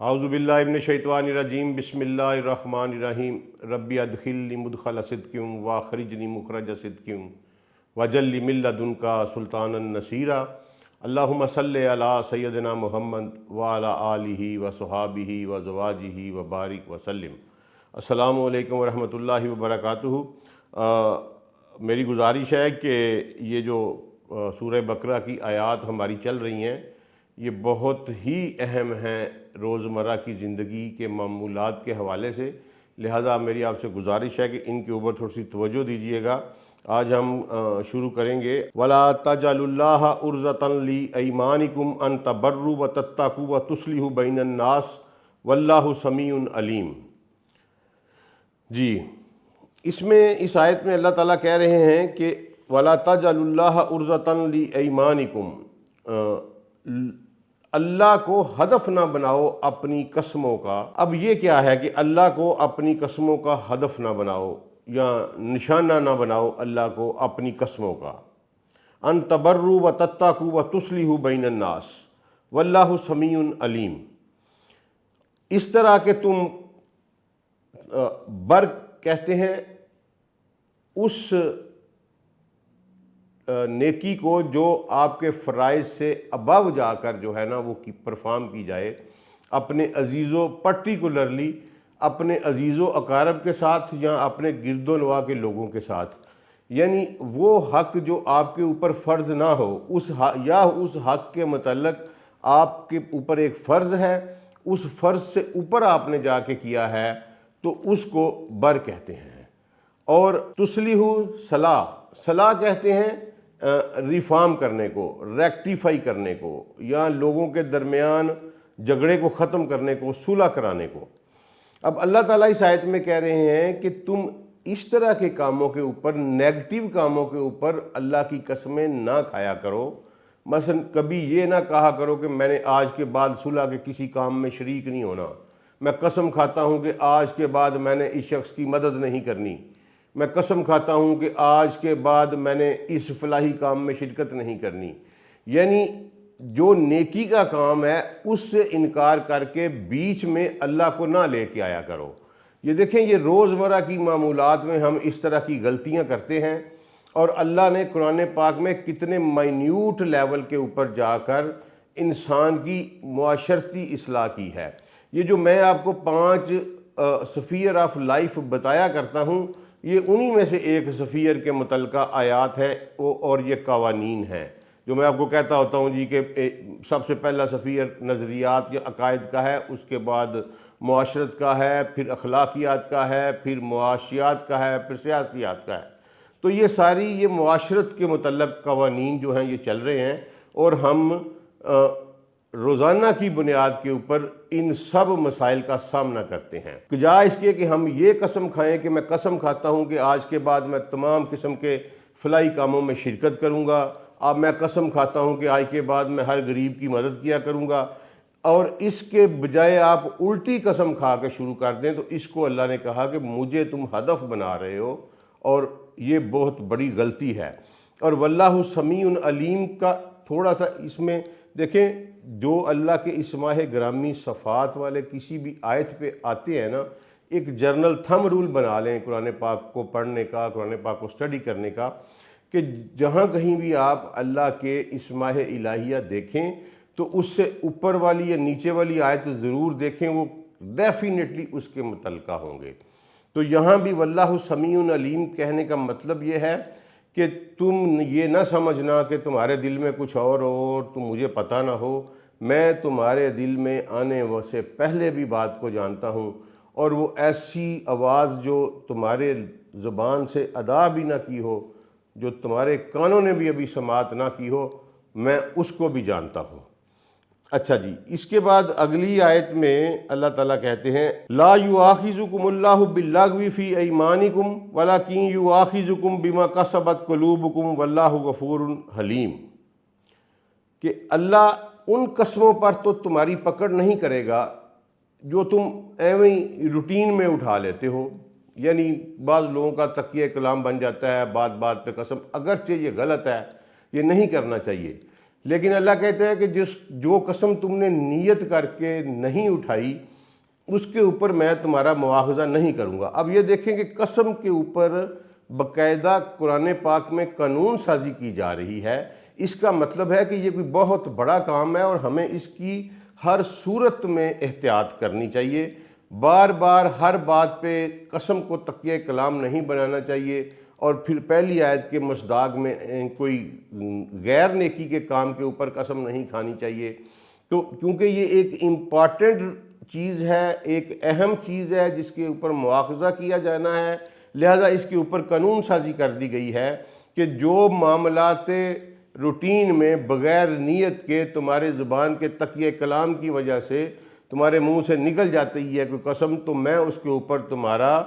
اعوذ باللہ من الشیطان الرجیم بسم اللہ الرحمن الرحیم ربی ادخلنی مدخل صدق واخرجنی مخرج صدق واجعل لی من لدنک سلطانا نصیرا اللہم صلی علی سیدنا محمد وعلی آلہ وصحابہ وازواجہ وبارک وسلم۔ السلام علیکم ورحمۃ اللہ وبرکاتہ۔ میری گزارش ہے کہ یہ جو سورہ بقرہ کی آیات ہماری چل رہی ہیں یہ بہت ہی اہم ہیں روزمرہ کی زندگی کے معمولات کے حوالے سے، لہذا میری آپ سے گزارش ہے کہ ان کے اوپر تھوڑی سی توجہ دیجیے گا۔ آج ہم شروع کریں گے وَلَا تَجْعَلُوا اللَّهَ عُرْضَةً لِأَيْمَانِكُمْ أَن تَبَرُّوا وَتَتَّقُوا وَتُصْلِحُوا بَيْنَ النَّاسِ وَاللَّهُ سَمِيعٌ عَلِيمٌ۔ جی، اس میں اس آیت میں اللہ تعالیٰ کہہ رہے ہیں کہ وَلَا تَجْعَلُوا اللَّهَ عُرْضَةً لِأَيْمَانِكُمْ، اللہ کو ہدف نہ بناؤ اپنی قسموں کا۔ اب یہ کیا ہے کہ اللہ کو اپنی قسموں کا ہدف نہ بناؤ یا نشانہ نہ بناؤ اللہ کو اپنی قسموں کا۔ ان تبروا وتتقوا وتصلحوا بین الناس واللہ سمیع علیم، اس طرح کہ تم بر کہتے ہیں اس نیکی کو جو آپ کے فرائض سے ابو جا کر جو ہے نا وہ پرفارم کی جائے، اپنے عزیزوں پرٹیکولرلی اپنے عزیز و اقارب کے ساتھ یا اپنے گرد و نواح کے لوگوں کے ساتھ، یعنی وہ حق جو آپ کے اوپر فرض نہ ہو اس حق کے متعلق آپ کے اوپر ایک فرض ہے، اس فرض سے اوپر آپ نے جا کے کیا ہے تو اس کو بر کہتے ہیں۔ اور تصلیح صلاح کہتے ہیں ریفارم کرنے کو، ریکٹیفائی کرنے کو، یا لوگوں کے درمیان جھگڑے کو ختم کرنے کو، صلح کرانے کو۔ اب اللہ تعالیٰ اس آیت میں کہہ رہے ہیں کہ تم اس طرح کے کاموں کے اوپر، نیگٹیو کاموں کے اوپر اللہ کی قسمیں نہ کھایا کرو۔ مثلا کبھی یہ نہ کہا کرو کہ میں نے آج کے بعد صلح کے کسی کام میں شریک نہیں ہونا، میں قسم کھاتا ہوں کہ آج کے بعد میں نے اس شخص کی مدد نہیں کرنی، میں قسم کھاتا ہوں کہ آج کے بعد میں نے اس فلاحی کام میں شرکت نہیں کرنی۔ یعنی جو نیکی کا کام ہے اس سے انکار کر کے بیچ میں اللہ کو نہ لے کے آیا کرو۔ یہ دیکھیں، یہ روزمرہ کی معمولات میں ہم اس طرح کی غلطیاں کرتے ہیں، اور اللہ نے قرآن پاک میں کتنے مائنیوٹ لیول کے اوپر جا کر انسان کی معاشرتی اصلاح کی ہے۔ یہ جو میں آپ کو 5 سفیر آف لائف بتایا کرتا ہوں، یہ انہی میں سے ایک سفیر کے متعلقہ آیات ہیں اور یہ قوانین ہیں جو میں آپ کو کہتا ہوتا ہوں جی کہ سب سے پہلا سفیر نظریات یا عقائد کا ہے، اس کے بعد معاشرت کا ہے، پھر اخلاقیات کا ہے، پھر معاشیات کا ہے، پھر سیاسیات کا ہے۔ تو یہ ساری یہ معاشرت کے متعلق قوانین جو ہیں یہ چل رہے ہیں، اور ہم روزانہ کی بنیاد کے اوپر ان سب مسائل کا سامنا کرتے ہیں۔ بجائے اس کے کہ ہم یہ قسم کھائیں کہ میں قسم کھاتا ہوں کہ آج کے بعد میں تمام قسم کے فلاحی کاموں میں شرکت کروں گا، اب میں قسم کھاتا ہوں کہ آج کے بعد میں ہر غریب کی مدد کیا کروں گا، اور اس کے بجائے آپ الٹی قسم کھا کے شروع کر دیں، تو اس کو اللہ نے کہا کہ مجھے تم ہدف بنا رہے ہو، اور یہ بہت بڑی غلطی ہے۔ اور واللہ سمیع علیم کا تھوڑا سا اس میں دیکھیں، جو اللہ کے اسماء گرامی صفات والے کسی بھی آیت پہ آتے ہیں نا، ایک جرنل تھم رول بنا لیں قرآن پاک کو پڑھنے کا، قرآن پاک کو سٹڈی کرنے کا، کہ جہاں کہیں بھی آپ اللہ کے اسماء الہیہ دیکھیں تو اس سے اوپر والی یا نیچے والی آیت ضرور دیکھیں، وہ ڈیفینیٹلی اس کے متعلقہ ہوں گے۔ تو یہاں بھی واللہ سمیع علیم کہنے کا مطلب یہ ہے کہ تم یہ نہ سمجھنا کہ تمہارے دل میں کچھ اور ہو اور تم مجھے پتہ نہ ہو، میں تمہارے دل میں آنے سے پہلے بھی بات کو جانتا ہوں، اور وہ ایسی آواز جو تمہارے زبان سے ادا بھی نہ کی ہو، جو تمہارے کانوں نے بھی ابھی سماعت نہ کی ہو، میں اس کو بھی جانتا ہوں۔ اچھا جی، اس کے بعد اگلی آیت میں اللہ تعالیٰ کہتے ہیں لا یؤاخذکم اللہ باللغو فی ایمانکم ولکن یؤاخذکم بما کسبت قلوبکم واللہ غفور حلیم، کہ اللہ ان قسموں پر تو تمہاری پکڑ نہیں کرے گا جو تم ایویں روٹین میں اٹھا لیتے ہو۔ یعنی بعض لوگوں کا تقیہ کلام بن جاتا ہے بات بات پہ قسم، اگرچہ یہ غلط ہے، یہ نہیں کرنا چاہیے، لیکن اللہ کہتے ہیں کہ جو قسم تم نے نیت کر کے نہیں اٹھائی اس کے اوپر میں تمہارا مواخذہ نہیں کروں گا۔ اب یہ دیکھیں کہ قسم کے اوپر باقاعدہ قرآن پاک میں قانون سازی کی جا رہی ہے۔ اس کا مطلب ہے کہ یہ کوئی بہت بڑا کام ہے اور ہمیں اس کی ہر صورت میں احتیاط کرنی چاہیے۔ بار بار ہر بات پہ قسم کو تکیہ کلام نہیں بنانا چاہیے، اور پھر پہلی آیت کے مصداق میں کوئی غیر نیکی کے کام کے اوپر قسم نہیں کھانی چاہیے۔ تو کیونکہ یہ ایک امپارٹنٹ چیز ہے، ایک اہم چیز ہے جس کے اوپر مواخذہ کیا جانا ہے، لہذا اس کے اوپر قانون سازی کر دی گئی ہے کہ جو معاملات روٹین میں بغیر نیت کے تمہارے زبان کے تکیہ کلام کی وجہ سے تمہارے منہ سے نکل جاتی ہے کوئی قسم، تو میں اس کے اوپر تمہارا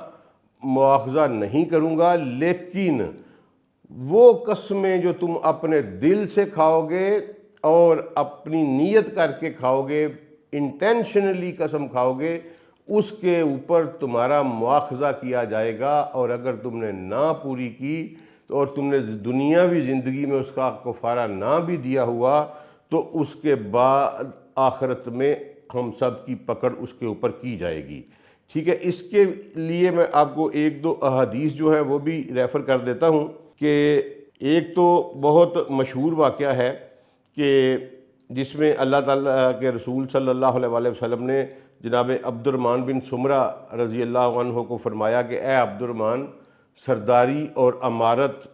مواخذہ نہیں کروں گا، لیکن وہ قسمیں جو تم اپنے دل سے کھاؤ گے اور اپنی نیت کر کے کھاؤ گے، انٹینشنلی قسم کھاؤ گے، اس کے اوپر تمہارا مواخذہ کیا جائے گا، اور اگر تم نے نہ پوری کی اور تم نے دنیاوی زندگی میں اس کا کفارہ نہ بھی دیا ہوا تو اس کے بعد آخرت میں ہم سب کی پکڑ اس کے اوپر کی جائے گی۔ ٹھیک ہے، اس کے لیے میں آپ کو ایک دو احادیث جو ہیں وہ بھی ریفر کر دیتا ہوں کہ ایک تو بہت مشہور واقعہ ہے کہ جس میں اللہ تعالیٰ کے رسول صلی اللہ علیہ وآلہ وسلم نے جناب عبد الرحمن بن سمرہ رضی اللہ عنہ کو فرمایا کہ اے عبد الرحمن، سرداری اور امارت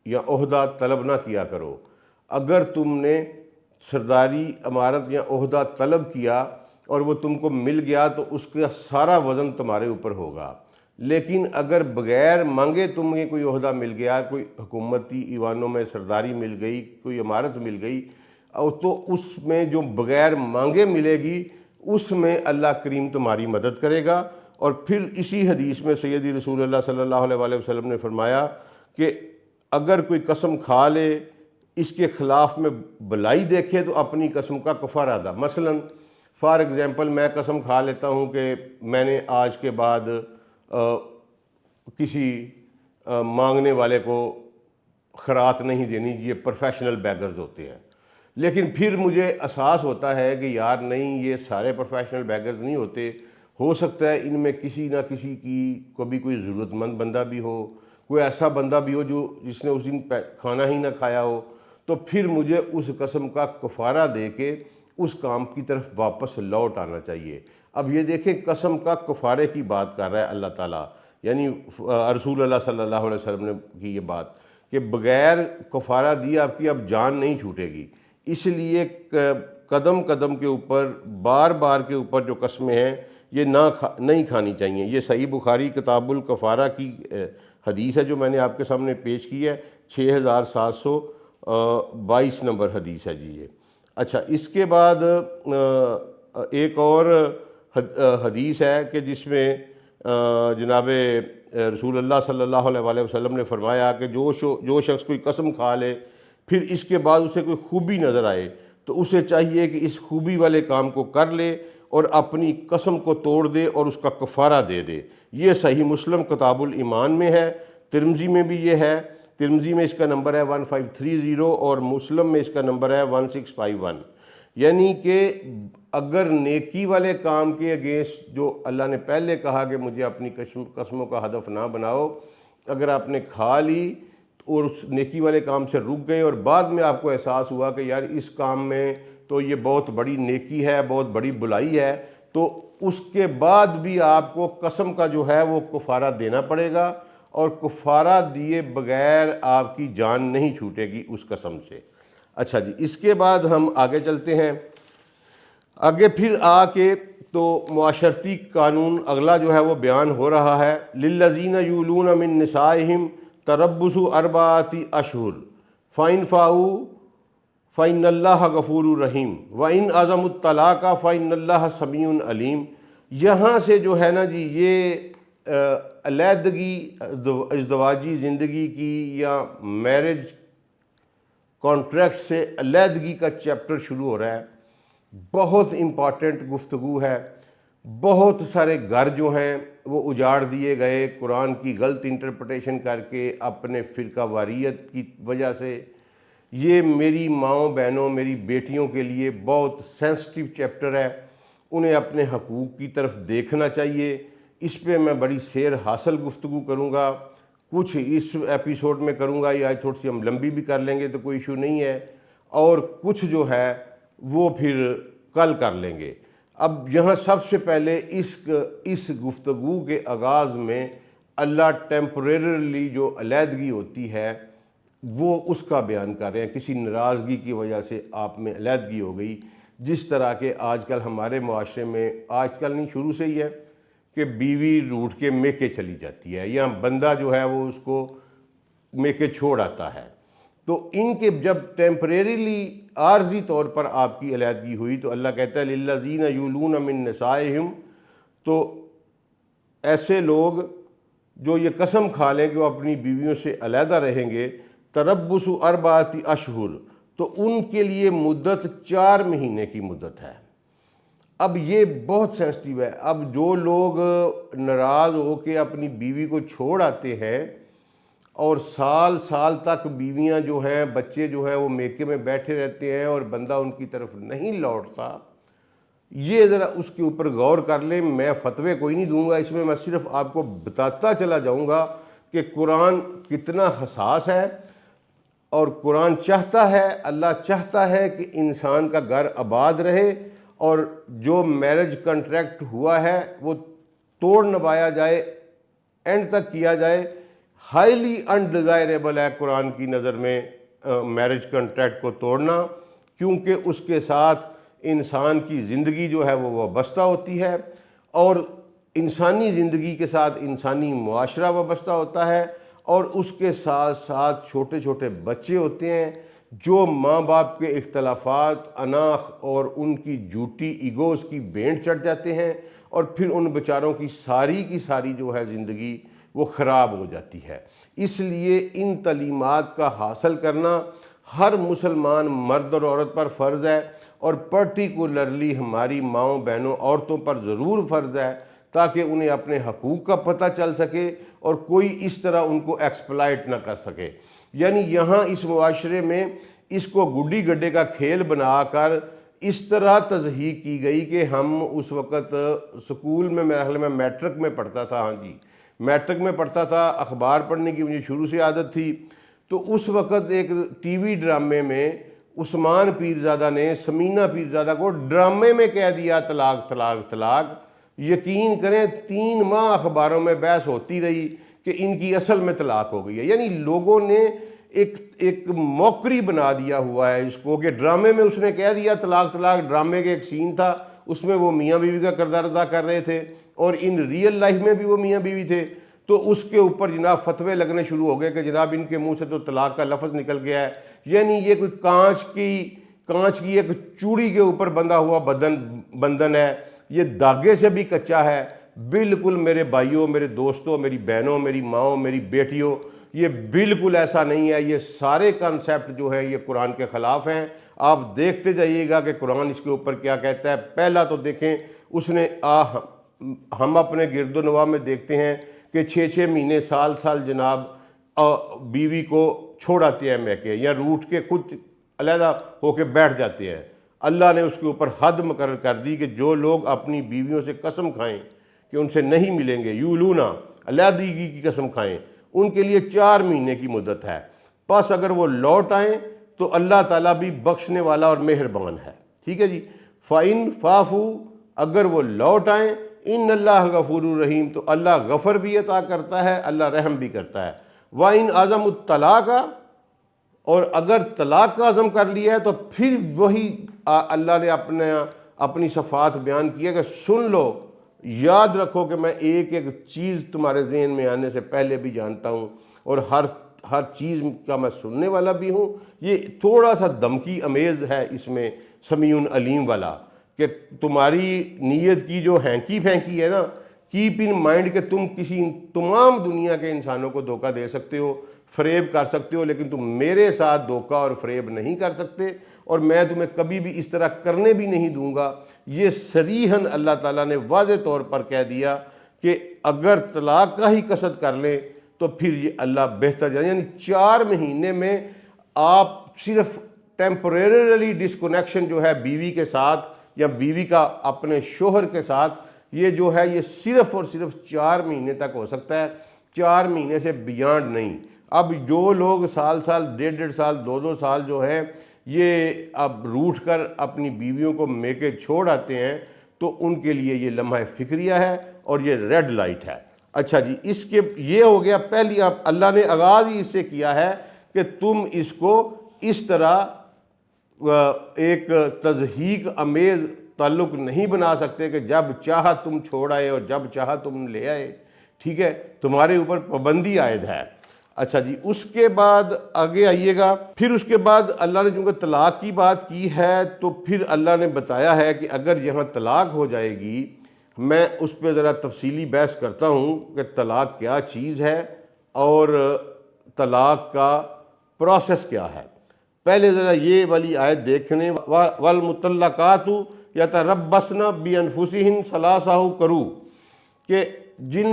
یا عہدہ طلب نہ کیا کرو۔ اگر تم نے سرداری، امارت یا عہدہ طلب کیا اور وہ تم کو مل گیا تو اس کا سارا وزن تمہارے اوپر ہوگا، لیکن اگر بغیر مانگے تمہیں کوئی عہدہ مل گیا، کوئی حکومتی ایوانوں میں سرداری مل گئی، کوئی امارت مل گئی، تو اس میں جو بغیر مانگے ملے گی اس میں اللہ کریم تمہاری مدد کرے گا۔ اور پھر اسی حدیث میں سیدی رسول اللہ صلی اللہ علیہ وآلہ وسلم نے فرمایا کہ اگر کوئی قسم کھا لے اس کے خلاف میں بلائی دیکھے تو اپنی قسم کا کفارہ ادا۔ مثلا فار ایگزامپل میں قسم کھا لیتا ہوں کہ میں نے آج کے بعد کسی مانگنے والے کو خیرات نہیں دینی، یہ پروفیشنل بیگرز ہوتے ہیں، لیکن پھر مجھے احساس ہوتا ہے کہ یار نہیں، یہ سارے پروفیشنل بیگرز نہیں ہوتے، ہو سکتا ہے ان میں کسی نہ کسی کی کبھی کوئی ضرورت مند بندہ بھی ہو، کوئی ایسا بندہ بھی ہو جس نے اس دن کھانا ہی نہ کھایا ہو، تو پھر مجھے اس قسم کا کفارہ دے کے اس کام کی طرف واپس لوٹ آنا چاہیے۔ اب یہ دیکھیں قسم کا کفارے کی بات کر رہا ہے اللہ تعالیٰ، یعنی رسول اللہ صلی اللہ علیہ وسلم نے کی یہ بات کہ بغیر کفارہ دیے آپ کی اب جان نہیں چھوٹے گی، اس لیے قدم قدم کے اوپر، بار بار کے اوپر جو قسمیں ہیں یہ نہیں کھانی چاہیے۔ یہ صحیح بخاری کتاب الکفارہ کی حدیث ہے جو میں نے آپ کے سامنے پیش کی ہے، 6722 نمبر حدیث ہے جی یہ۔ اچھا، اس کے بعد ایک اور حدیث ہے کہ جس میں جناب رسول اللہ صلی اللہ علیہ وآلہ وسلم نے فرمایا کہ جو شخص کوئی قسم کھا لے پھر اس کے بعد اسے کوئی خوبی نظر آئے تو اسے چاہیے کہ اس خوبی والے کام کو کر لے اور اپنی قسم کو توڑ دے اور اس کا کفارہ دے دے۔ یہ صحیح مسلم کتاب الایمان میں ہے، ترمذی میں بھی یہ ہے، ترمذی میں اس کا نمبر ہے 1530 اور مسلم میں اس کا نمبر ہے 1651۔ یعنی کہ اگر نیکی والے کام کے اگینسٹ جو اللہ نے پہلے کہا کہ مجھے اپنی قسموں کا ہدف نہ بناؤ، اگر آپ نے کھا لی اور اس نیکی والے کام سے رک گئے اور بعد میں آپ کو احساس ہوا کہ یار اس کام میں تو یہ بہت بڑی نیکی ہے، بہت بڑی بلائی ہے، تو اس کے بعد بھی آپ کو قسم کا جو ہے وہ کفارہ دینا پڑے گا، اور کفارہ دیے بغیر آپ کی جان نہیں چھوٹے گی اس قسم سے۔ اچھا جی، اس کے بعد ہم آگے چلتے ہیں۔ آگے پھر آ کے تو معاشرتی قانون اگلا جو ہے وہ بیان ہو رہا ہے، للذین یولون من نسائہم تربص اربعۃ اشہر فإن فاؤوا فإن اللہ غفور رحیم وإن عزموا الطلاق فإن اللہ سمیع علیم۔ یہاں سے جو ہے نا جی یہ علیحدگی، ازدواجی زندگی کی یا میرج کانٹریکٹ سے علیحدگی کا چیپٹر شروع ہو رہا ہے۔ بہت امپارٹنٹ گفتگو ہے، بہت سارے گھر جو ہیں وہ اجاڑ دیے گئے قرآن کی غلط انٹرپریٹیشن کر کے، اپنے فرقہ واریت کی وجہ سے، یہ میری ماؤں بہنوں میری بیٹیوں کے لیے بہت سینسٹیو چیپٹر ہے، انہیں اپنے حقوق کی طرف دیکھنا چاہیے۔ اس پہ میں بڑی سیر حاصل گفتگو کروں گا، کچھ اس ایپیسوڈ میں کروں گا، یا تھوڑی سی ہم لمبی بھی کر لیں گے تو کوئی ایشو نہیں ہے، اور کچھ جو ہے وہ پھر کل کر لیں گے۔ اب یہاں سب سے پہلے اس گفتگو کے آغاز میں اللہ ٹیمپریرلی جو علیحدگی ہوتی ہے وہ اس کا بیان کر رہے ہیں۔ کسی ناراضگی کی وجہ سے آپ میں علیحدگی ہو گئی، جس طرح کہ آج کل ہمارے معاشرے میں، آج کل نہیں شروع سے ہی ہے، کہ بیوی روٹھ کے میکے چلی جاتی ہے، یا بندہ جو ہے وہ اس کو میکے چھوڑ آتا ہے۔ تو ان کے جب ٹیمپریریلی عارضی طور پر آپ کی علیحدگی ہوئی تو اللہ کہتا ہے للذین یولون من نسائہم، تو ایسے لوگ جو یہ قسم کھا لیں کہ وہ اپنی بیویوں سے علیحدہ رہیں گے، تربص اربعۃ اشہر، تو ان کے لیے مدت 4 مہینے کی مدت ہے۔ اب یہ بہت سینسٹیو ہے۔ اب جو لوگ ناراض ہو کے اپنی بیوی کو چھوڑ آتے ہیں اور سال سال تک بیویاں جو ہیں، بچے جو ہیں وہ میکے میں بیٹھے رہتے ہیں اور بندہ ان کی طرف نہیں لوٹتا، یہ ذرا اس کے اوپر غور کر لیں۔ میں فتوے کوئی نہیں دوں گا اس میں صرف آپ کو بتاتا چلا جاؤں گا کہ قرآن کتنا حساس ہے، اور قرآن چاہتا ہے، اللہ چاہتا ہے کہ انسان کا گھر آباد رہے، اور جو میرج کنٹریکٹ ہوا ہے وہ توڑ نبایا جائے، اینڈ تک کیا جائے۔ ہائیلی انڈیزائریبل ہے قرآن کی نظر میں میرج کنٹریکٹ کو توڑنا، کیونکہ اس کے ساتھ انسان کی زندگی جو ہے وہ وابستہ ہوتی ہے، اور انسانی زندگی کے ساتھ انسانی معاشرہ وابستہ ہوتا ہے، اور اس کے ساتھ ساتھ چھوٹے چھوٹے بچے ہوتے ہیں جو ماں باپ کے اختلافات، اناخ اور ان کی جھوٹی ایگوز کی بینٹ چڑھ جاتے ہیں، اور پھر ان بیچاروں کی ساری جو ہے زندگی وہ خراب ہو جاتی ہے۔ اس لیے ان تعلیمات کا حاصل کرنا ہر مسلمان مرد اور عورت پر فرض ہے، اور پرٹیکولرلی ہماری ماؤں بہنوں عورتوں پر ضرور فرض ہے، تاکہ انہیں اپنے حقوق کا پتہ چل سکے اور کوئی اس طرح ان کو ایکسپلائٹ نہ کر سکے۔ یعنی یہاں اس معاشرے میں اس کو گڈی گڈے کا کھیل بنا کر اس طرح تضحیق کی گئی کہ ہم اس وقت سکول میں، میرے خیال میں میٹرک میں پڑھتا تھا، ہاں جی میٹرک میں پڑھتا تھا، اخبار پڑھنے کی مجھے شروع سے عادت تھی، تو اس وقت ایک ٹی وی ڈرامے میں عثمان پیرزادہ نے سمینہ پیرزادہ کو ڈرامے میں کہہ دیا طلاق طلاق طلاق۔ یقین کریں 3 ماہ اخباروں میں بحث ہوتی رہی کہ ان کی اصل میں طلاق ہو گئی ہے۔ یعنی لوگوں نے ایک موکری بنا دیا ہوا ہے اس کو، کہ ڈرامے میں اس نے کہہ دیا طلاق طلاق۔ ڈرامے کے ایک سین تھا، اس میں وہ میاں بیوی کا کردار ادا کر رہے تھے، اور ان ریئل لائف میں بھی وہ میاں بیوی تھے، تو اس کے اوپر جناب فتوے لگنے شروع ہو گئے کہ جناب ان کے منہ سے تو طلاق کا لفظ نکل گیا ہے۔ یعنی یہ کوئی کانچ کی ایک چوڑی کے اوپر بندھا ہوا بندھن ہے، یہ دھاگے سے بھی کچا ہے۔ بالکل میرے بھائیوں، میرے دوستوں، میری بہنوں، میری ماؤں، میری بیٹیوں، یہ بالکل ایسا نہیں ہے۔ یہ سارے کانسیپٹ جو ہیں یہ قرآن کے خلاف ہیں۔ آپ دیکھتے جائیے گا کہ قرآن اس کے اوپر کیا کہتا ہے۔ پہلا تو دیکھیں، اس نے ہم اپنے گرد و نواح میں دیکھتے ہیں کہ 6 مہینے سال جناب بیوی کو چھوڑاتے ہیں میکے، یا روٹ کے خود علیحدہ ہو کے بیٹھ جاتے ہیں۔ اللہ نے اس کے اوپر حد مقرر کر دی کہ جو لوگ اپنی بیویوں سے قسم کھائیں کہ ان سے نہیں ملیں گے، یولونا، علیحدگی کی قسم کھائیں، ان کے لیے 4 مہینے کی مدت ہے۔ پس اگر وہ لوٹ آئیں تو اللہ تعالیٰ بھی بخشنے والا اور مہربان ہے۔ ٹھیک ہے جی، فَإِن فَعْفُوا، اگر وہ لوٹ آئیں، ان اللہ غفور الرحیم، تو اللہ غفر بھی عطا کرتا ہے، اللہ رحم بھی کرتا ہے۔ وَإِنْ عَزَمُوا الطَّلَاقَ، اور اگر طلاق کا عزم کر لیا ہے تو پھر وہی اللہ نے اپنی صفات بیان کیا کہ سن لو، یاد رکھو کہ میں ایک ایک چیز تمہارے ذہن میں آنے سے پہلے بھی جانتا ہوں، اور ہر چیز کا میں سننے والا بھی ہوں۔ یہ تھوڑا سا دھمکی امیز ہے اس میں، سمیع علیم والا، کہ تمہاری نیت کی جو ہینکی پھینکی ہے نا، کیپ ان مائنڈ کہ تم تمام دنیا کے انسانوں کو دھوکہ دے سکتے ہو، فریب کر سکتے ہو، لیکن تم میرے ساتھ دھوکہ اور فریب نہیں کر سکتے، اور میں تمہیں کبھی بھی اس طرح کرنے بھی نہیں دوں گا۔ یہ صریحاً اللہ تعالیٰ نے واضح طور پر کہہ دیا کہ اگر طلاق کا ہی قصد کر لیں تو پھر یہ اللہ بہتر جانے۔ یعنی 4 مہینے میں آپ صرف ٹیمپریریلی ڈسکنیکشن جو ہے بیوی کے ساتھ یا بیوی کا اپنے شوہر کے ساتھ، یہ جو ہے یہ صرف اور صرف 4 مہینے تک ہو سکتا ہے، 4 مہینے سے بیانڈ نہیں۔ اب جو لوگ سال 1.5 سال 2 سال جو ہیں یہ اب روٹھ کر اپنی بیویوں کو میکے چھوڑ آتے ہیں، تو ان کے لیے یہ لمحہ فکریہ ہے اور یہ ریڈ لائٹ ہے۔ اچھا جی، اس کے یہ ہو گیا پہلی، اب اللہ نے آغاز ہی اس سے کیا ہے کہ تم اس کو اس طرح ایک تضحیک امیز تعلق نہیں بنا سکتے کہ جب چاہا تم چھوڑ آئے اور جب چاہا تم لے آئے، ٹھیک ہے، تمہارے اوپر پابندی عائد ہے۔ اچھا جی، اس کے بعد آگے آئیے گا، پھر اس کے بعد اللہ نے چونکہ طلاق کی بات کی ہے تو پھر اللہ نے بتایا ہے کہ اگر یہاں طلاق ہو جائے گی، میں اس پہ ذرا تفصیلی بحث کرتا ہوں کہ طلاق کیا چیز ہے اور طلاق کا پروسیس کیا ہے۔ پہلے ذرا یہ والی آیت دیکھنے، والمطلقات یتربصن بانفسہن ثلاثہ قروء، کہ جن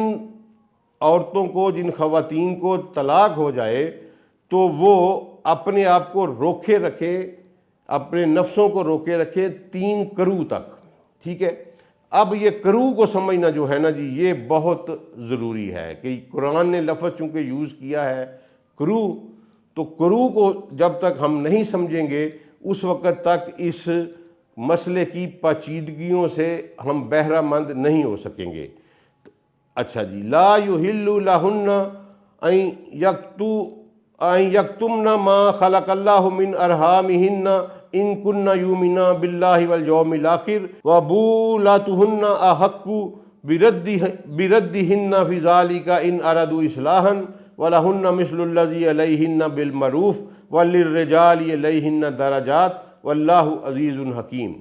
عورتوں کو، جن خواتین کو طلاق ہو جائے تو وہ اپنے آپ کو روکے رکھے، اپنے نفسوں کو روکے رکھے 3 قروء تک، ٹھیک ہے۔ اب یہ قروء کو سمجھنا جو ہے نا جی، یہ بہت ضروری ہے کہ قرآن نے لفظ چونکہ یوز کیا ہے قروء، تو قروء کو جب تک ہم نہیں سمجھیں گے اس وقت تک اس مسئلے کی پیچیدگیوں سے ہم بہرہ مند نہیں ہو سکیں گے۔ اچھا جی، لا یحل لہن ان یکتمن ما خلق اللہ من ارحامہن ان کن یؤمنن باللہ والیوم الآخر وبولاتہن احق بردہن فی ذلک ان ارادوا اصلاحا وَلَهُنَّ مِثْلُ الَّذِي عَلَيْهِنَّ بِالْمَعْرُوفِ وَلِلرِّجَالِ عَلَيْهِنَّ دَرَجَاتٌ وَاللَّهُ عَزِيزٌ حَكِيمٌ۔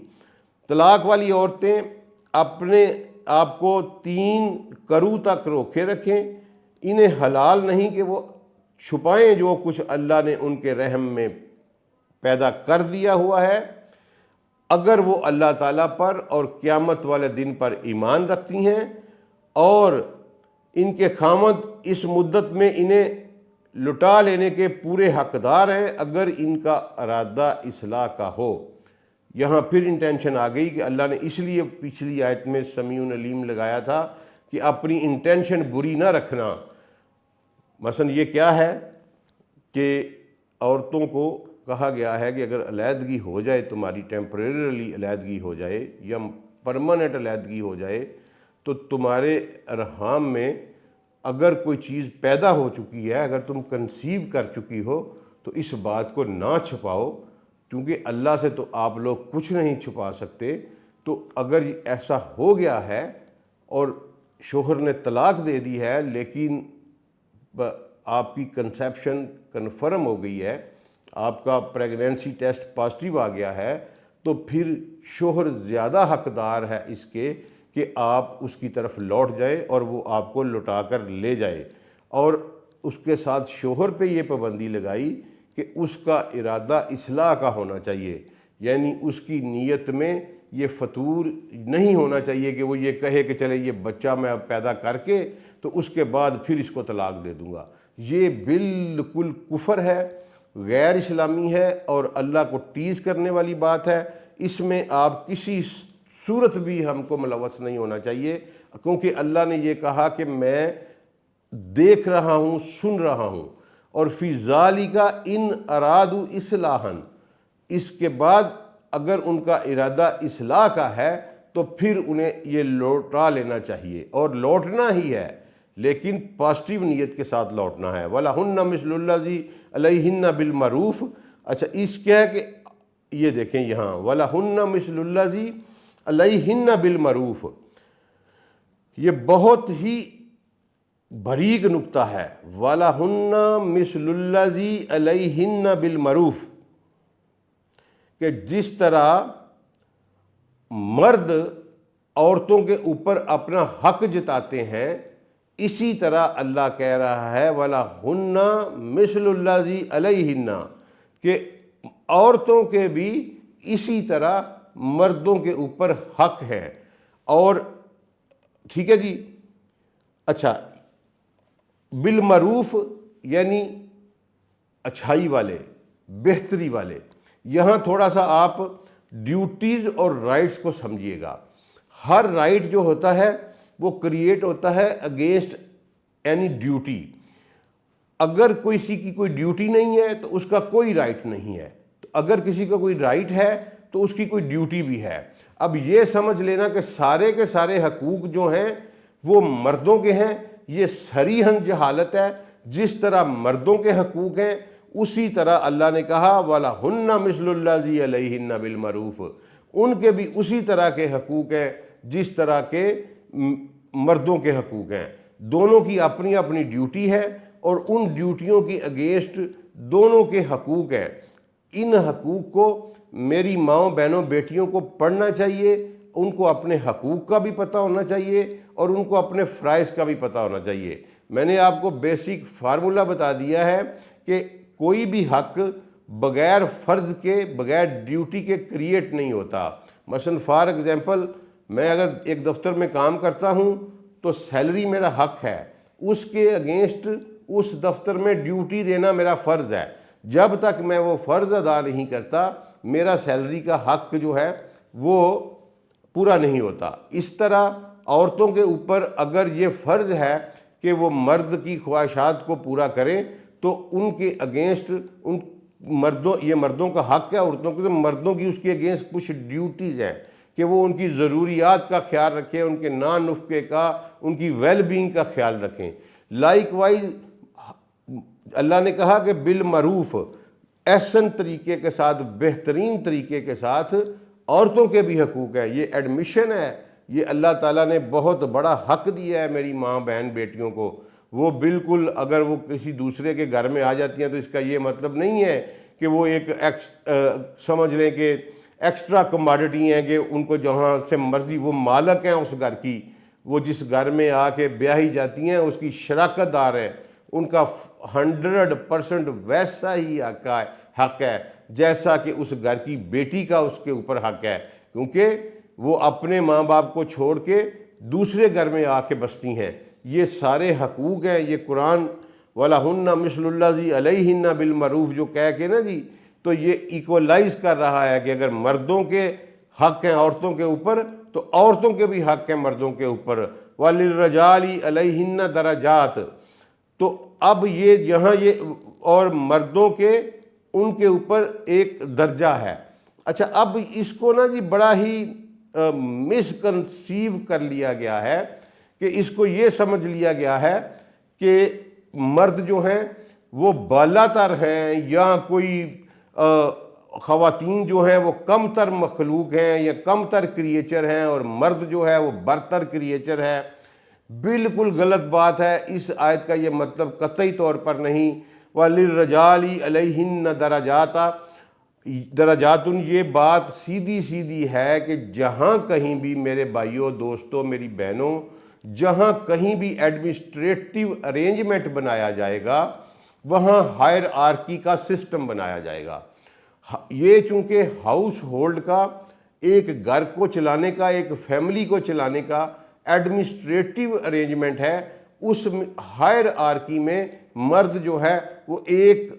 طلاق والی عورتیں اپنے آپ کو 3 قروء تک روکے رکھیں، انہیں حلال نہیں کہ وہ چھپائیں جو کچھ اللہ نے ان کے رحم میں پیدا کر دیا ہوا ہے، اگر وہ اللہ تعالیٰ پر اور قیامت والے دن پر ایمان رکھتی ہیں اور ان کے خامد اس مدت میں انہیں لٹا لینے کے پورے حقدار ہیں اگر ان کا ارادہ اصلاح کا ہو۔ یہاں پھر انٹینشن آ گئی کہ اللہ نے اس لیے پچھلی آیت میں سمیع علیم لگایا تھا کہ اپنی انٹینشن بری نہ رکھنا۔ مثلا یہ کیا ہے کہ عورتوں کو کہا گیا ہے کہ اگر علیحدگی ہو جائے، تمہاری ٹیمپریریلی علیحدگی ہو جائے یا پرماننٹ علیحدگی ہو جائے، تو تمہارے ارحام میں اگر کوئی چیز پیدا ہو چکی ہے، اگر تم کنسیو کر چکی ہو، تو اس بات کو نہ چھپاؤ، کیونکہ اللہ سے تو آپ لوگ کچھ نہیں چھپا سکتے۔ تو اگر ایسا ہو گیا ہے اور شوہر نے طلاق دے دی ہے لیکن آپ کی کنسیپشن کنفرم ہو گئی ہے، آپ کا پریگنینسی ٹیسٹ پازیٹیو آ گیا ہے، تو پھر شوہر زیادہ حقدار ہے اس کے کہ آپ اس کی طرف لوٹ جائیں اور وہ آپ کو لٹا کر لے جائے۔ اور اس کے ساتھ شوہر پہ یہ پابندی لگائی کہ اس کا ارادہ اصلاح کا ہونا چاہیے، یعنی اس کی نیت میں یہ فطور نہیں ہونا چاہیے کہ وہ یہ کہے کہ چلے یہ بچہ میں اب پیدا کر کے تو اس کے بعد پھر اس کو طلاق دے دوں گا۔ یہ بالکل کفر ہے، غیر اسلامی ہے اور اللہ کو ٹیز کرنے والی بات ہے۔ اس میں آپ کسی صورت بھی ہم کو ملوث نہیں ہونا چاہیے، کیونکہ اللہ نے یہ کہا کہ میں دیکھ رہا ہوں، سن رہا ہوں، اور فی ذالک ان ارادوا اصلاحا، اس کے بعد اگر ان کا ارادہ اصلاح کا ہے تو پھر انہیں یہ لوٹا لینا چاہیے، اور لوٹنا ہی ہے لیکن پازیٹیو نیت کے ساتھ لوٹنا ہے۔ وَلَهُنَّ مِثْلُ الَّذِي عَلَيْهِنَّ بِالْمَعْرُوفِ۔ اچھا، اس کیا ہے کہ یہ دیکھیں یہاں وَلَهُنَّ مِثْلُ الَّذِي عَلَيْهِنَّ بِالْمَعْرُوفِ، یہ بہت ہی باریک نکتہ ہے۔ وَلَهُنَّ مِثْلُ الَّذِي عَلَيْهِنَّ بِالْمَعْرُوفِ، کہ جس طرح مرد عورتوں کے اوپر اپنا حق جتاتے ہیں، اسی طرح اللہ کہہ رہا ہے وَلَهُنَّ مِثْلُ الَّذِي عَلَيْهِنَّ، کہ عورتوں کے بھی اسی طرح مردوں کے اوپر حق ہے۔ اور ٹھیک ہے جی، اچھا، بالمعروف یعنی اچھائی والے، بہتری والے۔ یہاں تھوڑا سا آپ ڈیوٹیز اور رائٹس کو سمجھیے گا۔ ہر رائٹ جو ہوتا ہے وہ کریٹ ہوتا ہے اگینسٹ اینی ڈیوٹی۔ اگر کسی کی کوئی ڈیوٹی نہیں ہے تو اس کا کوئی رائٹ نہیں ہے، تو اگر کسی کا کوئی رائٹ ہے تو اس کی کوئی ڈیوٹی بھی ہے۔ اب یہ سمجھ لینا کہ سارے کے سارے حقوق جو ہیں وہ مردوں کے ہیں، یہ صریحاً جہالت ہے۔ جس طرح مردوں کے حقوق ہیں اسی طرح اللہ نے کہا وَلَهُنَّ مِثْلُ الَّذِي عَلَيْهِنَّ بِالْمَعْرُوفِ، ان کے بھی اسی طرح کے حقوق ہیں جس طرح کے مردوں کے حقوق ہیں۔ دونوں کی اپنی اپنی ڈیوٹی ہے اور ان ڈیوٹیوں کی اگینسٹ دونوں کے حقوق ہیں۔ ان حقوق کو میری ماؤں بہنوں بیٹیوں کو پڑھنا چاہیے، ان کو اپنے حقوق کا بھی پتہ ہونا چاہیے اور ان کو اپنے فرائض کا بھی پتہ ہونا چاہیے۔ میں نے آپ کو بیسک فارمولہ بتا دیا ہے کہ کوئی بھی حق بغیر فرض کے بغیر ڈیوٹی کے کریٹ نہیں ہوتا۔ مثلا فار ایگزامپل میں اگر ایک دفتر میں کام کرتا ہوں تو سیلری میرا حق ہے، اس کے اگینسٹ اس دفتر میں ڈیوٹی دینا میرا فرض ہے۔ جب تک میں وہ فرض ادا نہیں کرتا میرا سیلری کا حق جو ہے وہ پورا نہیں ہوتا۔ اس طرح عورتوں کے اوپر اگر یہ فرض ہے کہ وہ مرد کی خواہشات کو پورا کریں تو ان کے اگینسٹ ان یہ مردوں کا حق ہے، عورتوں کے، تو مردوں کی اس کے اگینسٹ کچھ ڈیوٹیز ہیں کہ وہ ان کی ضروریات کا خیال رکھیں، ان کے نان نفقے کا، ان کی ویل بینگ کا خیال رکھیں۔ لائک وائز اللہ نے کہا کہ بالمعروف، احسن طریقے کے ساتھ، بہترین طریقے کے ساتھ عورتوں کے بھی حقوق ہیں۔ یہ ایڈمیشن ہے، یہ اللہ تعالیٰ نے بہت بڑا حق دیا ہے میری ماں بہن بیٹیوں کو۔ وہ بالکل اگر وہ کسی دوسرے کے گھر میں آ جاتی ہیں تو اس کا یہ مطلب نہیں ہے کہ وہ ایک سمجھ لیں کہ ایکسٹرا کماڈٹی ہیں کہ ان کو جہاں سے مرضی وہ مالک ہیں اس گھر کی، وہ جس گھر میں آ کے بیاہی جاتی ہیں اس کی شراکت دار ہیں، ان کا 100% ویسا ہی حق ہے جیسا کہ اس گھر کی بیٹی کا اس کے اوپر حق ہے، کیونکہ وہ اپنے ماں باپ کو چھوڑ کے دوسرے گھر میں آ کے بستی ہیں۔ یہ سارے حقوق ہیں، یہ قرآن وَلَهُنَّ مِثْلُ الَّذِي عَلَيْهِنَّ بِالْمَعْرُوفِ جو کہہ کے نا جی، تو یہ ایکولائز کر رہا ہے کہ اگر مردوں کے حق ہیں عورتوں کے اوپر تو عورتوں کے بھی حق ہیں مردوں کے اوپر۔ وَلِلرِّجَالِ عَلَيْهِنَّ دَرَجَاتٍ، تو اب یہ یہاں یہ اور مردوں کے ان کے اوپر ایک درجہ ہے۔ اچھا اب اس کو نا جی بڑا ہی مس کنسیو کر لیا گیا ہے کہ اس کو یہ سمجھ لیا گیا ہے کہ مرد جو ہیں وہ بالا تر ہیں یا کوئی خواتین جو ہیں وہ کم تر مخلوق ہیں یا کم تر کریچر ہیں اور مرد جو ہے وہ برتر کریچر ہے۔ بالکل غلط بات ہے۔ اس آیت کا یہ مطلب قطعی طور پر نہیں۔ وَلِلرِّجَالِ عَلَيْهِنَّ درجات، یہ بات سیدھی سیدھی ہے کہ جہاں کہیں بھی میرے بھائیوں دوستوں میری بہنوں جہاں کہیں بھی ایڈمنسٹریٹو ارینجمنٹ بنایا جائے گا وہاں ہائر آرکی کا سسٹم بنایا جائے گا۔ یہ چونکہ ہاؤس ہولڈ کا، ایک گھر کو چلانے کا، ایک فیملی کو چلانے کا ایڈمنسٹریٹو ارینجمنٹ ہے، اس ہائر آرکی میں مرد جو ہے وہ ایک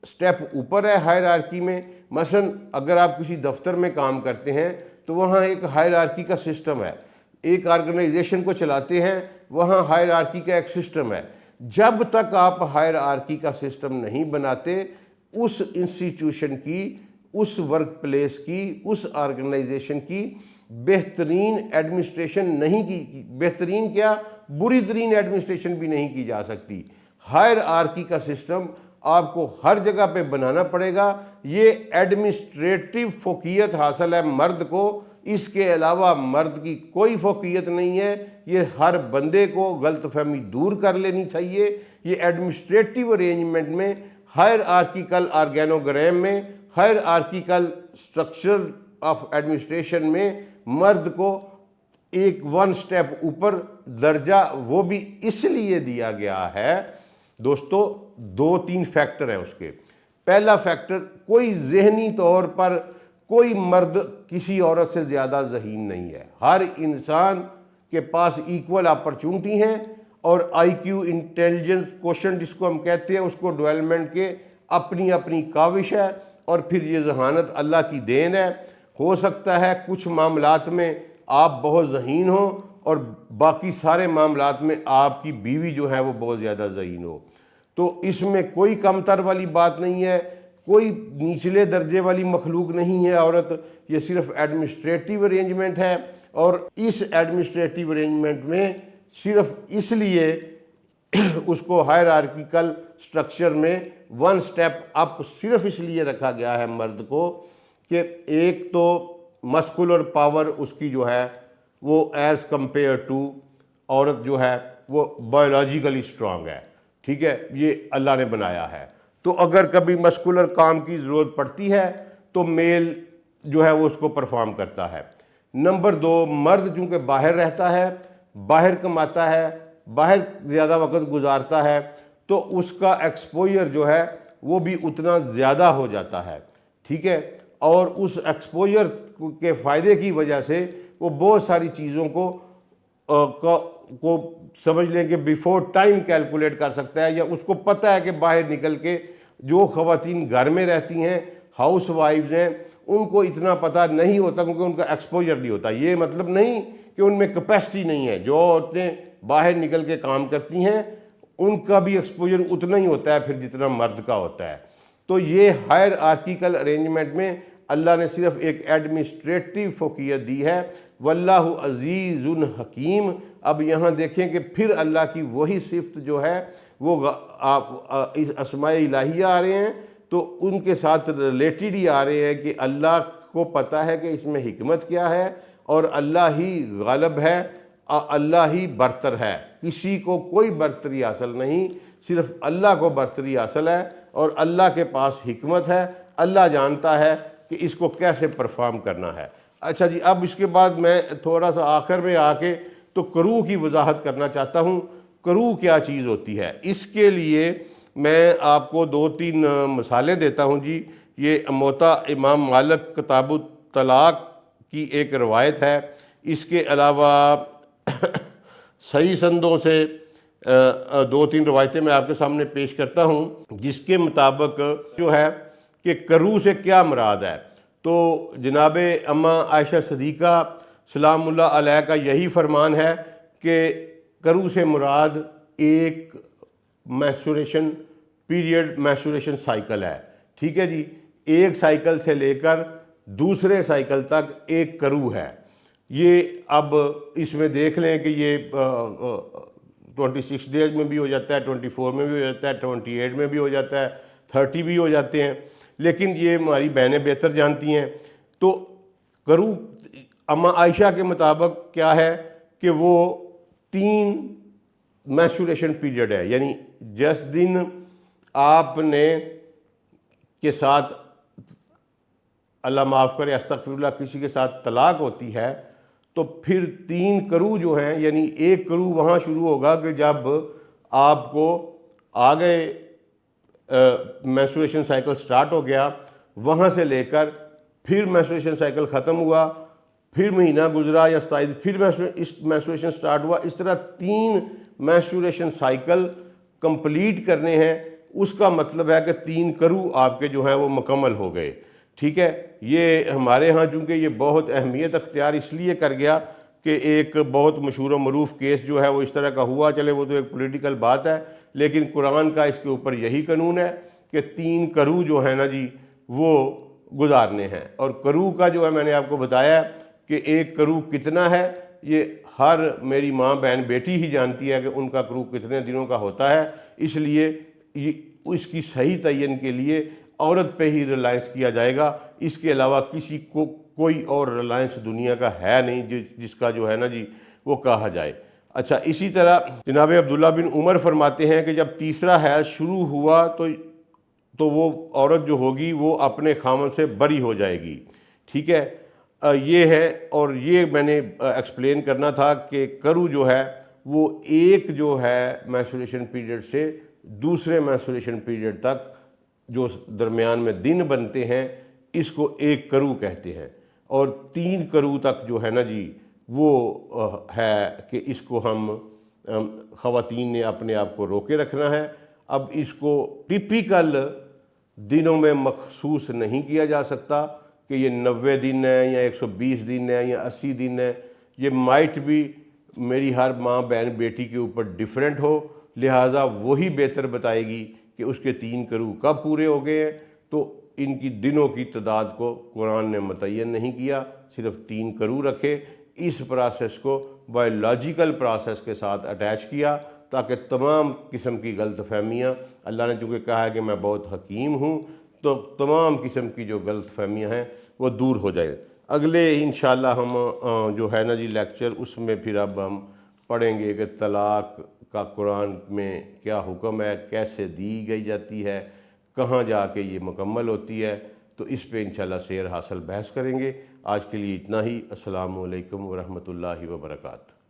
سٹیپ اوپر ہے ہائر آرکی میں۔ مثلا اگر آپ کسی دفتر میں کام کرتے ہیں تو وہاں ایک ہائر آرکی کا سسٹم ہے، ایک آرگنائزیشن کو چلاتے ہیں وہاں ہائر آرکی کا ایک سسٹم ہے۔ جب تک آپ ہائر آرکی کا سسٹم نہیں بناتے اس انسٹیٹیوشن کی، اس ورک پلیس کی، اس آرگنائزیشن کی بہترین ایڈمنسٹریشن نہیں کی، بہترین کیا بری ترین ایڈمنسٹریشن بھی نہیں کی جا سکتی۔ ہائر آرکی کا سسٹم آپ کو ہر جگہ پہ بنانا پڑے گا۔ یہ ایڈمنسٹریٹو فوقیت حاصل ہے مرد کو، اس کے علاوہ مرد کی کوئی فوقیت نہیں ہے۔ یہ ہر بندے کو غلط فہمی دور کر لینی چاہیے۔ یہ ایڈمنسٹریٹو ارینجمنٹ میں، ہائر آرکیکل آرگینوگرام میں، ہائر آرکیکل سٹرکچر آف ایڈمنسٹریشن میں مرد کو ایک ون سٹیپ اوپر درجہ وہ بھی اس لیے دیا گیا ہے دوستو، 2-3 فیکٹر ہیں اس کے۔ پہلا فیکٹر، کوئی ذہنی طور پر کوئی مرد کسی عورت سے زیادہ ذہین نہیں ہے۔ ہر انسان کے پاس ایکول اپرچونٹی ہیں اور آئی کیو انٹیلیجنس کوشن جس کو ہم کہتے ہیں اس کو ڈیولپمنٹ کے اپنی اپنی کاوش ہے، اور پھر یہ ذہانت اللہ کی دین ہے۔ ہو سکتا ہے کچھ معاملات میں آپ بہت ذہین ہوں اور باقی سارے معاملات میں آپ کی بیوی جو ہے وہ بہت زیادہ ذہین ہو، تو اس میں کوئی کم تر والی بات نہیں ہے، کوئی نچلے درجے والی مخلوق نہیں ہے عورت، یہ صرف ایڈمنسٹریٹو ارینجمنٹ ہے، اور اس ایڈمنسٹریٹو ارینجمنٹ میں صرف اس لیے اس کو ہائرارکیکل سٹرکچر میں ون سٹیپ اپ صرف اس لیے رکھا گیا ہے مرد کو کہ ایک تو مسکولر پاور اس کی جو ہے وہ ایز کمپیئر ٹو عورت جو ہے وہ بایولوجیکلی اسٹرانگ ہے، ٹھیک ہے، یہ اللہ نے بنایا ہے۔ تو اگر کبھی مسکولر کام کی ضرورت پڑتی ہے تو میل جو ہے وہ اس کو پرفارم کرتا ہے۔ نمبر دو، مرد چونکہ باہر رہتا ہے، باہر کماتا ہے، باہر زیادہ وقت گزارتا ہے، تو اس کا ایکسپوجر جو ہے وہ بھی اتنا زیادہ ہو جاتا ہے، ٹھیک ہے، اور اس ایکسپوجر کے فائدے کی وجہ سے وہ بہت ساری چیزوں کو سمجھ لیں کہ بیفور ٹائم کیلکولیٹ کر سکتا ہے، یا اس کو پتہ ہے کہ باہر نکل کے جو خواتین گھر میں رہتی ہیں، ہاؤس وائفز ہیں، ان کو اتنا پتہ نہیں ہوتا کیونکہ ان کا ایکسپوجر نہیں ہوتا۔ یہ مطلب نہیں کہ ان میں کیپیسٹی نہیں ہے، جو عورتیں باہر نکل کے کام کرتی ہیں ان کا بھی ایکسپوجر اتنا ہی ہوتا ہے پھر جتنا مرد کا ہوتا ہے۔ تو یہ ہائرارکیکل ارینجمنٹ میں اللہ نے صرف ایک ایڈمنسٹریٹو فوقیت دی ہے، واللہ عزیز حکیم۔ اب یہاں دیکھیں کہ پھر اللہ کی وہی صفت جو ہے وہ اسماء الہیہ آ رہے ہیں تو ان کے ساتھ ریلیٹڈ ہی آ رہے ہیں کہ اللہ کو پتہ ہے کہ اس میں حکمت کیا ہے، اور اللہ ہی غالب ہے، اللہ ہی برتر ہے، کسی کو کوئی برتری حاصل نہیں، صرف اللہ کو برتری حاصل ہے، اور اللہ کے پاس حکمت ہے، اللہ جانتا ہے کہ اس کو کیسے پرفارم کرنا ہے۔ اچھا جی، اب اس کے بعد میں تھوڑا سا آخر میں آ کے تو کرو کی وضاحت کرنا چاہتا ہوں۔ کرو کیا چیز ہوتی ہے؟ اس کے لیے میں آپ کو دو تین مثالیں دیتا ہوں جی۔ یہ موطا امام مالک کتاب الطلاق کی ایک روایت ہے، اس کے علاوہ صحیح سندوں سے دو تین روایتیں میں آپ کے سامنے پیش کرتا ہوں، جس کے مطابق جو ہے کہ کرو سے کیا مراد ہے۔ تو جناب اماں عائشہ صدیقہ سلام اللہ علیہ کا یہی فرمان ہے کہ کرو سے مراد ایک میسوریشن پیریڈ، میسوریشن سائیکل ہے، ٹھیک ہے جی، ایک سائیکل سے لے کر دوسرے سائیکل تک ایک کرو ہے۔ یہ اب اس میں دیکھ لیں کہ یہ 26 ڈیز میں بھی ہو جاتا ہے، 24 میں بھی ہو جاتا ہے، 28 میں بھی ہو جاتا ہے، 30 بھی ہو جاتے ہیں، لیکن یہ ہماری بہنیں بہتر جانتی ہیں۔ تو کرو اماں عائشہ کے مطابق کیا ہے کہ وہ 3 میسوریشن پیریڈ ہے، یعنی جس دن آپ نے کے ساتھ اللہ معاف کرے استغفر اللہ کسی کے ساتھ طلاق ہوتی ہے تو پھر 3 کرو جو ہیں، یعنی ایک کرو وہاں شروع ہوگا کہ جب آپ کو آگے میسوریشن سائیکل سٹارٹ ہو گیا، وہاں سے لے کر پھر میسوریشن سائیکل ختم ہوا، پھر مہینہ گزرا یا 27 پھر میسوریشن سٹارٹ ہوا، اس طرح 3 میسوریشن سائیکل کمپلیٹ کرنے ہیں۔ اس کا مطلب ہے کہ 3 کرو آپ کے جو ہیں وہ مکمل ہو گئے، ٹھیک ہے۔ یہ ہمارے ہاں چونکہ یہ بہت اہمیت اختیار اس لیے کر گیا کہ ایک بہت مشہور و معروف کیس جو ہے وہ اس طرح کا ہوا، چلے وہ تو ایک پولیٹیکل بات ہے، لیکن قرآن کا اس کے اوپر یہی قانون ہے کہ 3 کرو جو ہے نا جی وہ گزارنے ہیں۔ اور کرو کا جو ہے میں نے آپ کو بتایا کہ ایک کرو کتنا ہے، یہ ہر میری ماں بہن بیٹی ہی جانتی ہے کہ ان کا کرو کتنے دنوں کا ہوتا ہے، اس لیے اس کی صحیح تعین کے لیے عورت پہ ہی ریلائنس کیا جائے گا، اس کے علاوہ کسی کو کوئی اور ریلائنس دنیا کا ہے نہیں جس کا جو ہے نا جی وہ کہا جائے۔ اچھا، اسی طرح جناب عبداللہ بن عمر فرماتے ہیں کہ جب تیسرا حیض شروع ہوا تو وہ عورت جو ہوگی وہ اپنے خامن سے بری ہو جائے گی، ٹھیک ہے۔ یہ ہے، اور یہ میں نے ایکسپلین کرنا تھا کہ کرو جو ہے وہ ایک جو ہے میسوریشن پیریڈ سے دوسرے میسوریشن پیریڈ تک جو درمیان میں دن بنتے ہیں اس کو ایک کرو کہتے ہیں، اور 3 کرو تک جو ہے نا جی وہ ہے کہ اس کو ہم خواتین نے اپنے آپ کو روکے رکھنا ہے۔ اب اس کو ٹپیکل دنوں میں مخصوص نہیں کیا جا سکتا کہ یہ 90 دن ہے یا 120 دن ہے یا 80 دن ہے. یہ مائٹ بھی میری ہر ماں بہن بیٹی کے اوپر ڈیفرنٹ ہو، لہٰذا وہی بہتر بتائے گی کہ اس کے 3 کرو کب پورے ہو گئے ہیں. تو ان کی دنوں کی تعداد کو قرآن نے متعین نہیں کیا، صرف 3 کرو رکھے. اس پروسیس کو بایولوجیکل پروسیس کے ساتھ اٹیچ کیا تاکہ تمام قسم کی غلط فہمیاں، اللہ نے چونکہ کہا ہے کہ میں بہت حکیم ہوں، تو تمام قسم کی جو غلط فہمیاں ہیں وہ دور ہو جائیں. اگلے انشاءاللہ ہم جو ہے نا جی لیکچر، اس میں پھر اب ہم پڑھیں گے کہ طلاق کا قرآن میں کیا حکم ہے، کیسے دی گئی جاتی ہے، کہاں جا کے یہ مکمل ہوتی ہے. تو اس پہ انشاءاللہ سیر حاصل بحث کریں گے. آج کے لیے اتنا ہی. السلام علیکم ورحمۃ اللہ وبرکاتہ.